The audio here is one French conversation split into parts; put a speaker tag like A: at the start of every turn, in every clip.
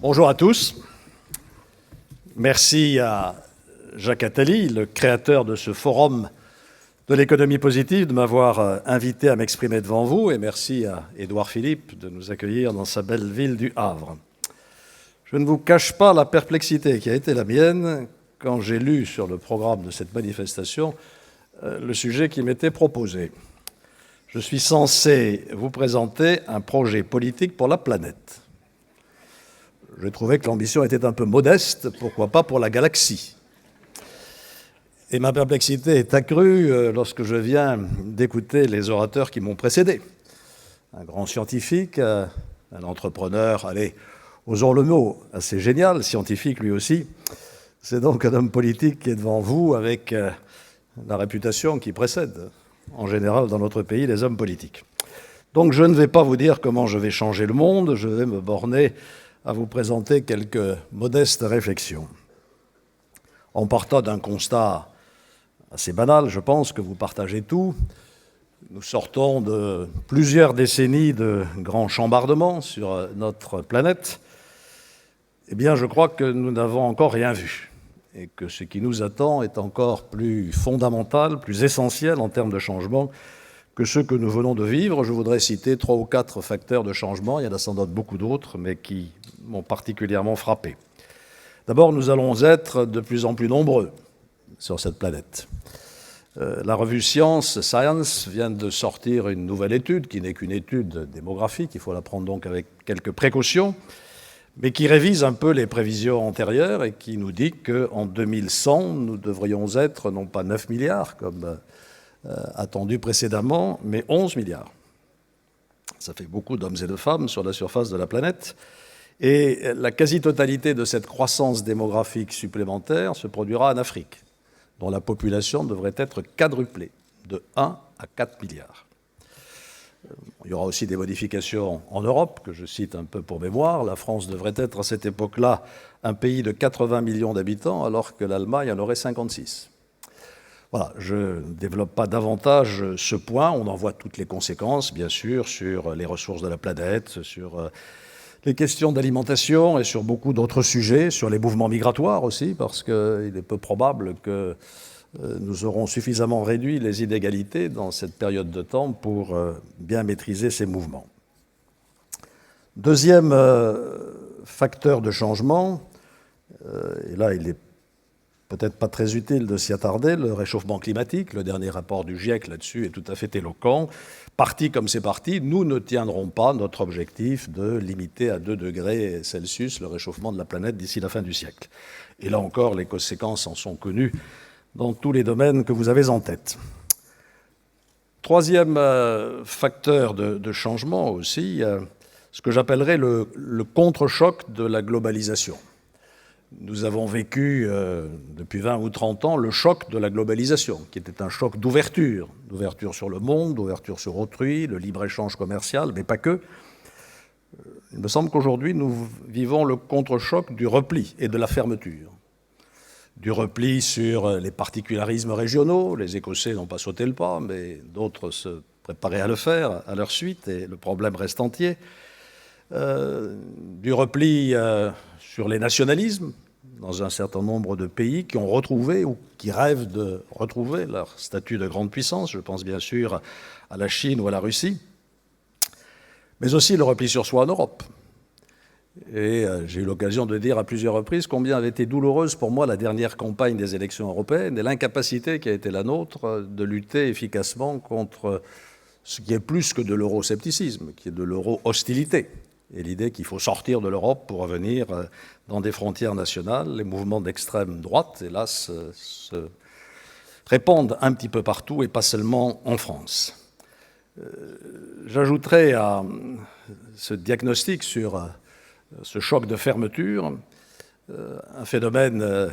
A: Bonjour à tous. Merci à Jacques Attali, le créateur de ce forum de l'économie positive, de m'avoir invité à m'exprimer devant vous. Et merci à Édouard Philippe de nous accueillir dans sa belle ville du Havre. Je ne vous cache pas la perplexité qui a été la mienne quand j'ai lu sur le programme de cette manifestation le sujet qui m'était proposé. Je suis censé vous présenter un projet politique pour la planète. Je trouvais que l'ambition était un peu modeste, pourquoi pas pour la galaxie. Et ma perplexité est accrue lorsque je viens d'écouter les orateurs qui m'ont précédé. Un grand scientifique, un entrepreneur, allez, osons le mot, assez génial, scientifique lui aussi. C'est donc un homme politique qui est devant vous avec la réputation qui précède, en général, dans notre pays, les hommes politiques. Donc je ne vais pas vous dire comment je vais changer le monde, je vais me borner à vous présenter quelques modestes réflexions. En partant d'un constat assez banal, je pense que vous partagez tout. Nous sortons de plusieurs décennies de grands chambardements sur notre planète. Eh bien, je crois que nous n'avons encore rien vu et que ce qui nous attend est encore plus fondamental, plus essentiel en termes de changement que ceux que nous venons de vivre. Je voudrais citer 3 ou 4 facteurs de changement. Il y en a sans doute beaucoup d'autres, mais qui m'ont particulièrement frappé. D'abord, nous allons être de plus en plus nombreux sur cette planète. La revue Science vient de sortir une nouvelle étude, qui n'est qu'une étude démographique, il faut la prendre donc avec quelques précautions, mais qui révise un peu les prévisions antérieures et qui nous dit qu'en 2100, nous devrions être non pas 9 milliards, comme attendu précédemment, mais 11 milliards. Ça fait beaucoup d'hommes et de femmes sur la surface de la planète. Et la quasi-totalité de cette croissance démographique supplémentaire se produira en Afrique, dont la population devrait être quadruplée, de 1 à 4 milliards. Il y aura aussi des modifications en Europe, que je cite un peu pour mémoire. La France devrait être à cette époque-là un pays de 80 millions d'habitants, alors que l'Allemagne en aurait 56. Voilà, je ne développe pas davantage ce point. On en voit toutes les conséquences, bien sûr, sur les ressources de la planète, sur les questions d'alimentation et sur beaucoup d'autres sujets, sur les mouvements migratoires aussi, parce qu'il est peu probable que nous aurons suffisamment réduit les inégalités dans cette période de temps pour bien maîtriser ces mouvements. Deuxième facteur de changement, et là il est peut-être pas très utile de s'y attarder, le réchauffement climatique. Le dernier rapport du GIEC là-dessus est tout à fait éloquent. Parti comme c'est parti, nous ne tiendrons pas notre objectif de limiter à 2 degrés Celsius le réchauffement de la planète d'ici la fin du siècle. Et là encore, les conséquences en sont connues dans tous les domaines que vous avez en tête. Troisième facteur de changement aussi, ce que j'appellerais le contre-choc de la globalisation. Nous avons vécu depuis 20 ou 30 ans le choc de la globalisation, qui était un choc d'ouverture sur le monde, d'ouverture sur autrui, le libre-échange commercial, mais pas que. Il me semble qu'aujourd'hui, nous vivons le contre-choc du repli et de la fermeture. Du repli sur les particularismes régionaux, les Écossais n'ont pas sauté le pas, mais d'autres se préparaient à le faire à leur suite, et le problème reste entier. Du repli sur les nationalismes dans un certain nombre de pays qui ont retrouvé ou qui rêvent de retrouver leur statut de grande puissance. Je pense bien sûr à la Chine ou à la Russie, mais aussi le repli sur soi en Europe. Et j'ai eu l'occasion de dire à plusieurs reprises combien avait été douloureuse pour moi la dernière campagne des élections européennes et l'incapacité qui a été la nôtre de lutter efficacement contre ce qui est plus que de l'euroscepticisme, qui est de l'euro-hostilité. Et l'idée qu'il faut sortir de l'Europe pour revenir dans des frontières nationales. Les mouvements d'extrême droite, hélas, se répandent un petit peu partout et pas seulement en France. J'ajouterai à ce diagnostic sur ce choc de fermeture un phénomène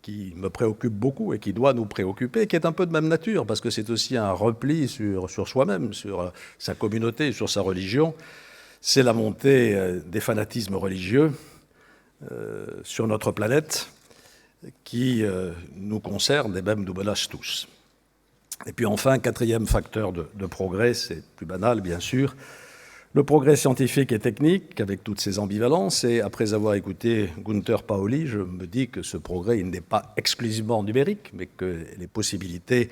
A: qui me préoccupe beaucoup et qui doit nous préoccuper, qui est un peu de même nature, parce que c'est aussi un repli sur soi-même, sur sa communauté, sur sa religion. C'est la montée des fanatismes religieux sur notre planète qui nous concerne et même nous menace tous. Et puis enfin, quatrième facteur de progrès, c'est plus banal bien sûr, Le progrès scientifique et technique, avec toutes ses ambivalences, et après avoir écouté Gunther Pauli, je me dis que ce progrès, il n'est pas exclusivement numérique, mais que les possibilités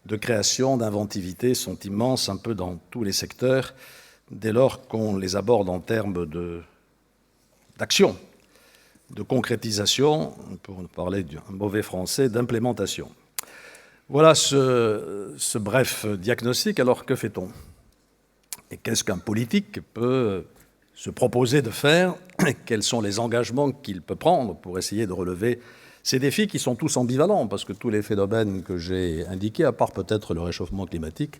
A: de création, d'inventivité sont immenses un peu dans tous les secteurs, dès lors qu'on les aborde en termes d'action, de concrétisation, pour parler d'un mauvais français, d'implémentation. Voilà ce bref diagnostic. Alors, que fait-on ? Et qu'est-ce qu'un politique peut se proposer de faire? Quels sont les engagements qu'il peut prendre pour essayer de relever ces défis qui sont tous ambivalents, parce que tous les phénomènes que j'ai indiqués, à part peut-être le réchauffement climatique,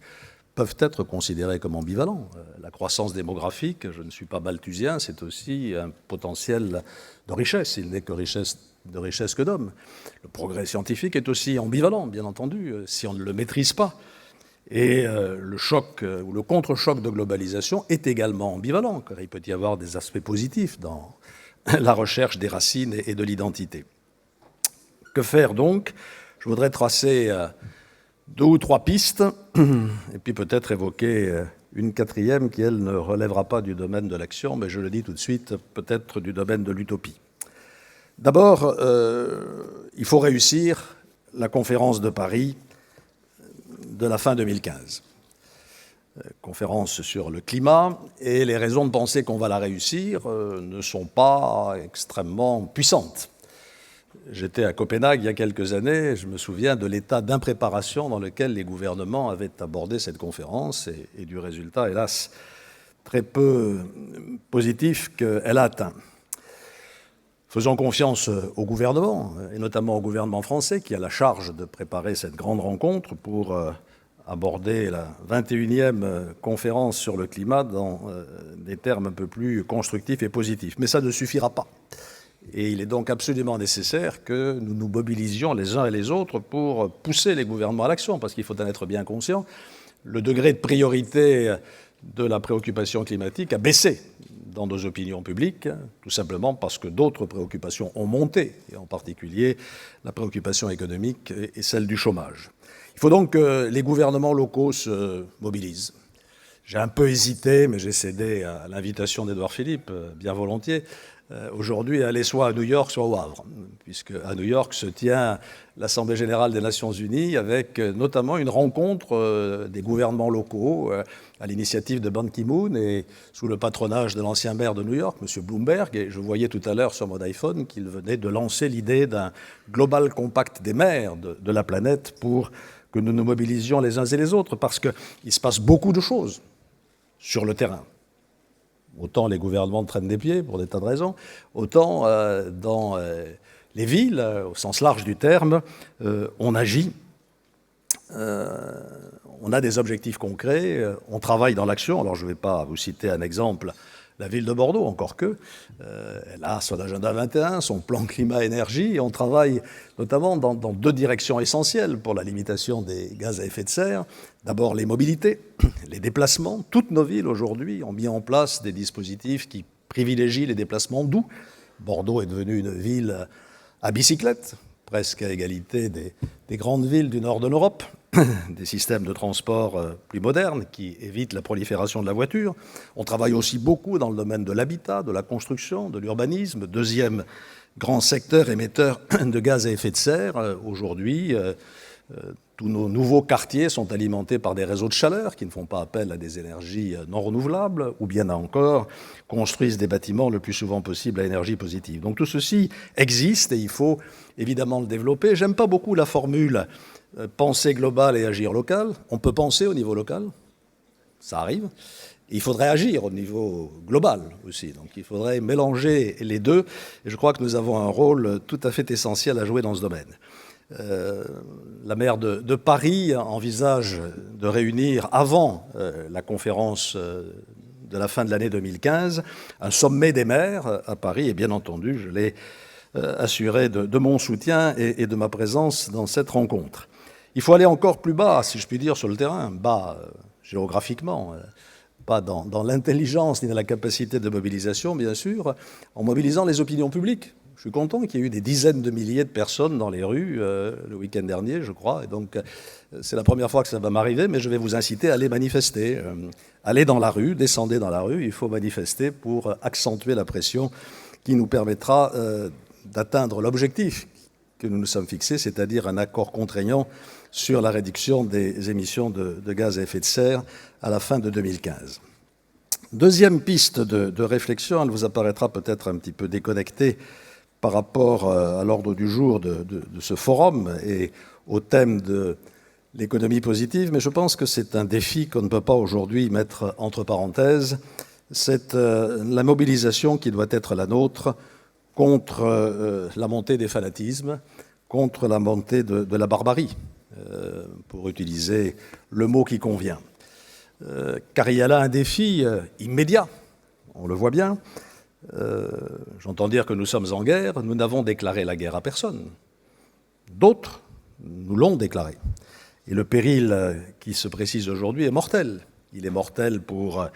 A: peuvent être considérés comme ambivalents. La croissance démographique, je ne suis pas malthusien, c'est aussi un potentiel de richesse. Il n'est que de richesse que d'hommes. Le progrès scientifique est aussi ambivalent, bien entendu, si on ne le maîtrise pas. Et le choc ou le contre-choc de globalisation est également ambivalent, car il peut y avoir des aspects positifs dans la recherche des racines et de l'identité. Que faire donc? Je voudrais tracer 2 ou 3 pistes, et puis peut-être évoquer une 4e qui, elle, ne relèvera pas du domaine de l'action, mais je le dis tout de suite, peut-être du domaine de l'utopie. D'abord, il faut réussir la conférence de Paris de la fin 2015. Conférence sur le climat, et les raisons de penser qu'on va la réussir ne sont pas extrêmement puissantes. J'étais à Copenhague il y a quelques années, je me souviens de l'état d'impréparation dans lequel les gouvernements avaient abordé cette conférence et du résultat, hélas, très peu positif qu'elle a atteint. Faisons confiance au gouvernement, et notamment au gouvernement français, qui a la charge de préparer cette grande rencontre pour aborder la 21e conférence sur le climat dans des termes un peu plus constructifs et positifs. Mais ça ne suffira pas. Et il est donc absolument nécessaire que nous nous mobilisions les uns et les autres pour pousser les gouvernements à l'action, parce qu'il faut en être bien conscient. Le degré de priorité de la préoccupation climatique a baissé dans nos opinions publiques, tout simplement parce que d'autres préoccupations ont monté, et en particulier la préoccupation économique et celle du chômage. Il faut donc que les gouvernements locaux se mobilisent. J'ai un peu hésité, mais j'ai cédé à l'invitation d'Édouard Philippe, bien volontiers, aujourd'hui à aller soit à New York, soit au Havre, puisque à New York se tient l'Assemblée générale des Nations unies avec notamment une rencontre des gouvernements locaux à l'initiative de Ban Ki-moon et sous le patronage de l'ancien maire de New York, M. Bloomberg. Et je voyais tout à l'heure sur mon iPhone qu'il venait de lancer l'idée d'un global compact des maires de la planète pour que nous nous mobilisions les uns et les autres, parce qu'il se passe beaucoup de choses sur le terrain. Autant les gouvernements traînent des pieds pour des tas de raisons, autant dans les villes, au sens large du terme, on agit, on a des objectifs concrets, on travaille dans l'action. Alors je ne vais pas vous citer un exemple, la ville de Bordeaux, encore que, elle a son agenda 21, son plan climat-énergie, et on travaille notamment dans 2 directions essentielles pour la limitation des gaz à effet de serre. D'abord les mobilités, les déplacements. Toutes nos villes aujourd'hui ont mis en place des dispositifs qui privilégient les déplacements doux. Bordeaux est devenue une ville à bicyclette, presque à égalité des grandes villes du nord de l'Europe, des systèmes de transport plus modernes qui évitent la prolifération de la voiture. On travaille aussi beaucoup dans le domaine de l'habitat, de la construction, de l'urbanisme, 2e grand secteur émetteur de gaz à effet de serre. Aujourd'hui, tous nos nouveaux quartiers sont alimentés par des réseaux de chaleur qui ne font pas appel à des énergies non renouvelables, ou bien encore construisent des bâtiments le plus souvent possible à énergie positive. Donc tout ceci existe et il faut évidemment le développer. J'aime pas beaucoup la formule penser global et agir local. On peut penser au niveau local, ça arrive. Il faudrait agir au niveau global aussi. Donc il faudrait mélanger les deux. Et je crois que nous avons un rôle tout à fait essentiel à jouer dans ce domaine. La maire de Paris envisage de réunir avant la conférence de la fin de l'année 2015 un sommet des maires à Paris. Et bien entendu, je l'ai assuré de mon soutien et de ma présence dans cette rencontre. Il faut aller encore plus bas, si je puis dire, sur le terrain, bas géographiquement, pas dans l'intelligence ni dans la capacité de mobilisation, bien sûr, en mobilisant les opinions publiques. Je suis content qu'il y ait eu des dizaines de milliers de personnes dans les rues le week-end dernier, je crois. Et donc, c'est la première fois que ça va m'arriver, mais je vais vous inciter à aller manifester. Allez dans la rue, descendez dans la rue, il faut manifester pour accentuer la pression qui nous permettra d'atteindre l'objectif que nous nous sommes fixés, c'est-à-dire un accord contraignant sur la réduction des émissions de gaz à effet de serre à la fin de 2015. Deuxième piste de réflexion, elle vous apparaîtra peut-être un petit peu déconnectée par rapport à l'ordre du jour de ce forum et au thème de l'économie positive, mais je pense que c'est un défi qu'on ne peut pas aujourd'hui mettre entre parenthèses. C'est la mobilisation qui doit être la nôtre contre la montée des fanatismes, contre la montée de la barbarie, pour utiliser le mot qui convient. Car il y a là un défi immédiat, on le voit bien. J'entends dire que nous sommes en guerre, nous n'avons déclaré la guerre à personne. D'autres nous l'ont déclaré. Et le péril qui se précise aujourd'hui est mortel. Il est mortel pour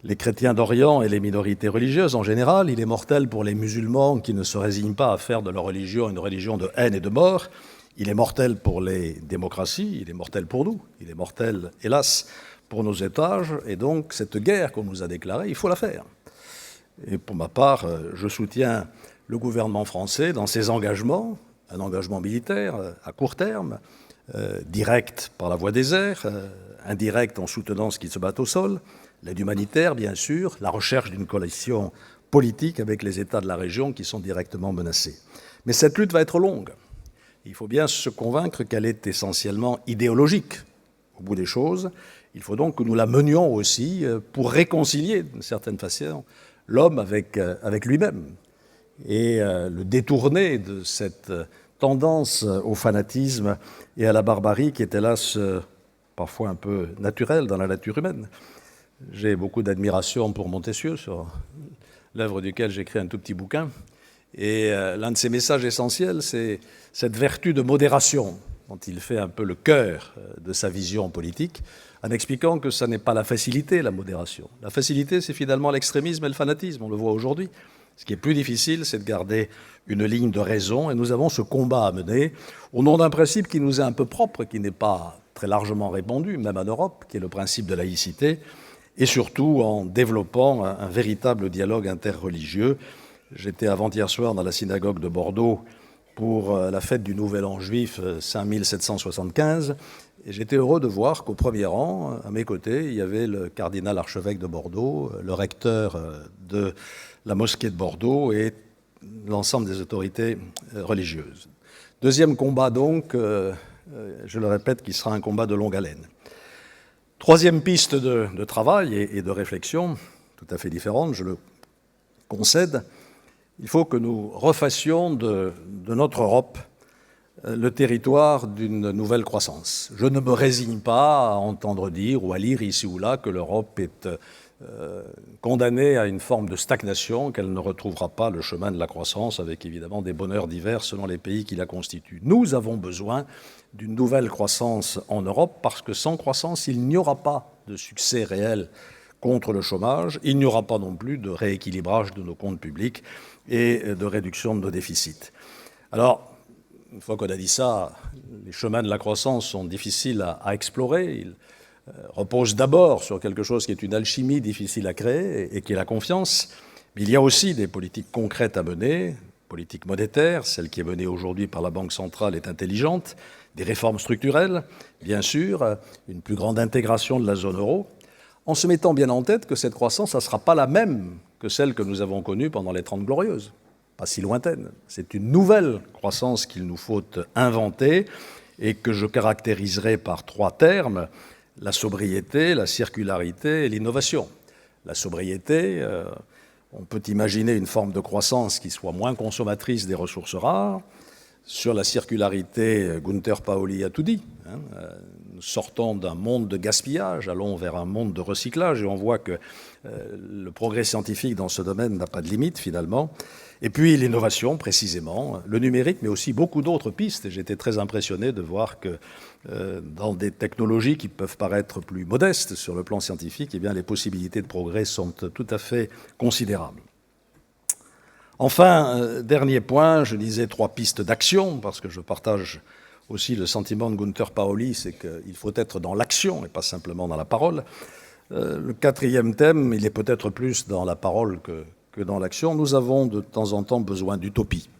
A: les chrétiens d'Orient et les minorités religieuses en général. Il est mortel pour les musulmans qui ne se résignent pas à faire de leur religion une religion de haine et de mort. Il est mortel pour les démocraties, il est mortel pour nous. Il est mortel, hélas, pour nos États. Et donc, cette guerre qu'on nous a déclarée, il faut la faire. Et pour ma part, je soutiens le gouvernement français dans ses engagements, un engagement militaire à court terme, direct par la voie des airs, indirect en soutenant ce qui se bat au sol, l'aide humanitaire, bien sûr, la recherche d'une coalition politique avec les États de la région qui sont directement menacés. Mais cette lutte va être longue. Il faut bien se convaincre qu'elle est essentiellement idéologique, au bout des choses. Il faut donc que nous la menions aussi pour réconcilier, d'une certaine façon, l'homme avec lui-même et le détourner de cette tendance au fanatisme et à la barbarie qui est hélas parfois un peu naturelle dans la nature humaine. J'ai beaucoup d'admiration pour Montesquieu, sur l'œuvre duquel j'ai écrit un tout petit bouquin. Et l'un de ses messages essentiels, c'est cette vertu de modération dont il fait un peu le cœur de sa vision politique, en expliquant que ce n'est pas la facilité, la modération. La facilité, c'est finalement l'extrémisme et le fanatisme, on le voit aujourd'hui. Ce qui est plus difficile, c'est de garder une ligne de raison, et nous avons ce combat à mener au nom d'un principe qui nous est un peu propre, qui n'est pas très largement répandu, même en Europe, qui est le principe de laïcité, et surtout en développant un véritable dialogue interreligieux. J'étais avant-hier soir dans la synagogue de Bordeaux pour la fête du Nouvel An juif 5775, et j'étais heureux de voir qu'au premier rang, à mes côtés, il y avait le cardinal archevêque de Bordeaux, le recteur de la mosquée de Bordeaux et l'ensemble des autorités religieuses. Deuxième combat donc, je le répète, qui sera un combat de longue haleine. Troisième piste de travail et de réflexion, tout à fait différente, je le concède, il faut que nous refassions de notre Europe le territoire d'une nouvelle croissance. Je ne me résigne pas à entendre dire ou à lire ici ou là que l'Europe est condamnée à une forme de stagnation, qu'elle ne retrouvera pas le chemin de la croissance, avec évidemment des bonheurs divers selon les pays qui la constituent. Nous avons besoin d'une nouvelle croissance en Europe, parce que sans croissance, il n'y aura pas de succès réel contre le chômage, il n'y aura pas non plus de rééquilibrage de nos comptes publics et de réduction de nos déficits. Alors, une fois qu'on a dit ça, les chemins de la croissance sont difficiles à explorer. Ils reposent d'abord sur quelque chose qui est une alchimie difficile à créer et qui est la confiance. Mais il y a aussi des politiques concrètes à mener, politique monétaire, celle qui est menée aujourd'hui par la Banque centrale est intelligente, des réformes structurelles, bien sûr, une plus grande intégration de la zone euro, en se mettant bien en tête que cette croissance, ça ne sera pas la même que celle que nous avons connue pendant les 30 Glorieuses, pas si lointaine. C'est une nouvelle croissance qu'il nous faut inventer et que je caractériserai par 3 termes, la sobriété, la circularité et l'innovation. La sobriété, on peut imaginer une forme de croissance qui soit moins consommatrice des ressources rares. Sur la circularité, Gunther Pauli a tout dit. Nous sortons d'un monde de gaspillage, allons vers un monde de recyclage, et on voit que le progrès scientifique dans ce domaine n'a pas de limite finalement. Et puis l'innovation, précisément, le numérique, mais aussi beaucoup d'autres pistes. Et j'étais très impressionné de voir que dans des technologies qui peuvent paraître plus modestes sur le plan scientifique, eh bien, les possibilités de progrès sont tout à fait considérables. Enfin, dernier point, je disais 3 pistes d'action, parce que je partage aussi le sentiment de Gunther Pauli, c'est qu'il faut être dans l'action et pas simplement dans la parole. Le 4e thème, il est peut-être plus dans la parole que dans l'action. Nous avons de temps en temps besoin d'utopie.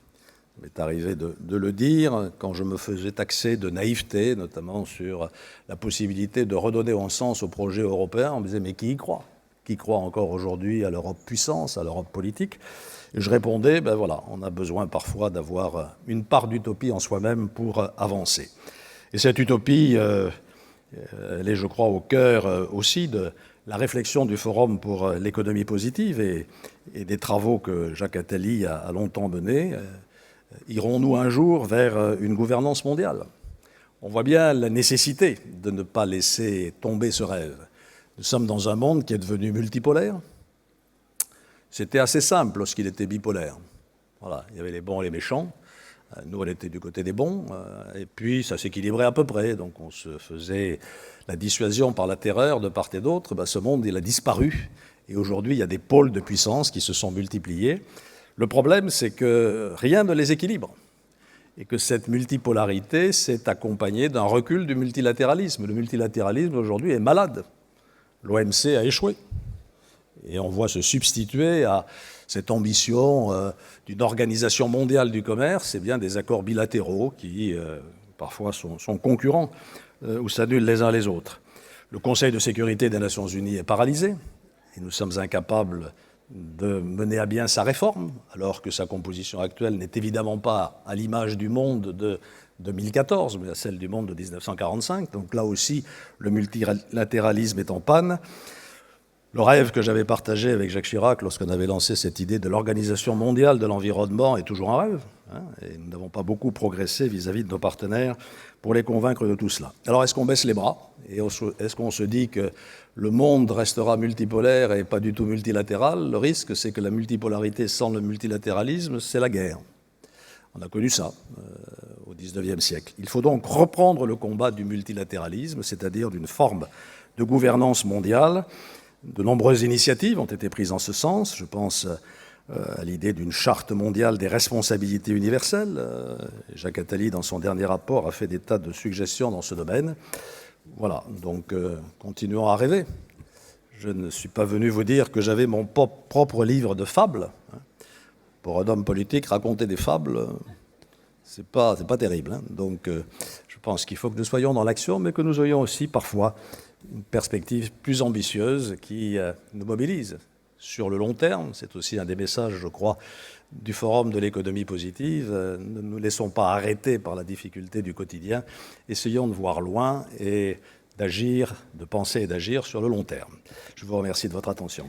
A: Il m'est arrivé de le dire quand je me faisais taxer de naïveté, notamment sur la possibilité de redonner un sens au projet européen. On me disait, mais qui y croit ? Qui croit encore aujourd'hui à l'Europe puissance, à l'Europe politique ? Et je répondais, ben voilà, on a besoin parfois d'avoir une part d'utopie en soi-même pour avancer. Et cette utopie, elle est, je crois, au cœur aussi de la réflexion du Forum pour l'économie positive et des travaux que Jacques Attali a longtemps menés. Irons-nous un jour vers une gouvernance mondiale ? On voit bien la nécessité de ne pas laisser tomber ce rêve. Nous sommes dans un monde qui est devenu multipolaire. C'était assez simple lorsqu'il était bipolaire. Voilà, il y avait les bons et les méchants. Nous, on était du côté des bons. Et puis, ça s'équilibrait à peu près. Donc, on se faisait la dissuasion par la terreur de part et d'autre. Ben, ce monde, il a disparu. Et aujourd'hui, il y a des pôles de puissance qui se sont multipliés. Le problème, c'est que rien ne les équilibre. Et que cette multipolarité s'est accompagnée d'un recul du multilatéralisme. Le multilatéralisme, aujourd'hui, est malade. L'OMC a échoué. Et on voit se substituer à cette ambition d'une organisation mondiale du commerce, et bien des accords bilatéraux qui, parfois, sont concurrents ou s'annulent les uns les autres. Le Conseil de sécurité des Nations Unies est paralysé, et nous sommes incapables de mener à bien sa réforme, alors que sa composition actuelle n'est évidemment pas à l'image du monde de 2014, mais à celle du monde de 1945. Donc là aussi, le multilatéralisme est en panne. Le rêve que j'avais partagé avec Jacques Chirac lorsqu'on avait lancé cette idée de l'Organisation mondiale de l'environnement est toujours un rêve, et nous n'avons pas beaucoup progressé vis-à-vis de nos partenaires pour les convaincre de tout cela. Alors est-ce qu'on baisse les bras et est-ce qu'on se dit que le monde restera multipolaire et pas du tout multilatéral ? Le risque, c'est que la multipolarité sans le multilatéralisme, c'est la guerre. On a connu ça au XIXe siècle. Il faut donc reprendre le combat du multilatéralisme, c'est-à-dire d'une forme de gouvernance mondiale. De nombreuses initiatives ont été prises en ce sens. Je pense à l'idée d'une charte mondiale des responsabilités universelles. Jacques Attali, dans son dernier rapport, a fait des tas de suggestions dans ce domaine. Voilà, donc continuons à rêver. Je ne suis pas venu vous dire que j'avais mon propre livre de fables. Pour un homme politique, raconter des fables, c'est pas terrible. Donc je pense qu'il faut que nous soyons dans l'action, mais que nous ayons aussi parfois une perspective plus ambitieuse qui nous mobilise sur le long terme. C'est aussi un des messages, je crois, du Forum de l'économie positive. Ne nous laissons pas arrêter par la difficulté du quotidien. Essayons de voir loin et d'agir, de penser et d'agir sur le long terme. Je vous remercie de votre attention.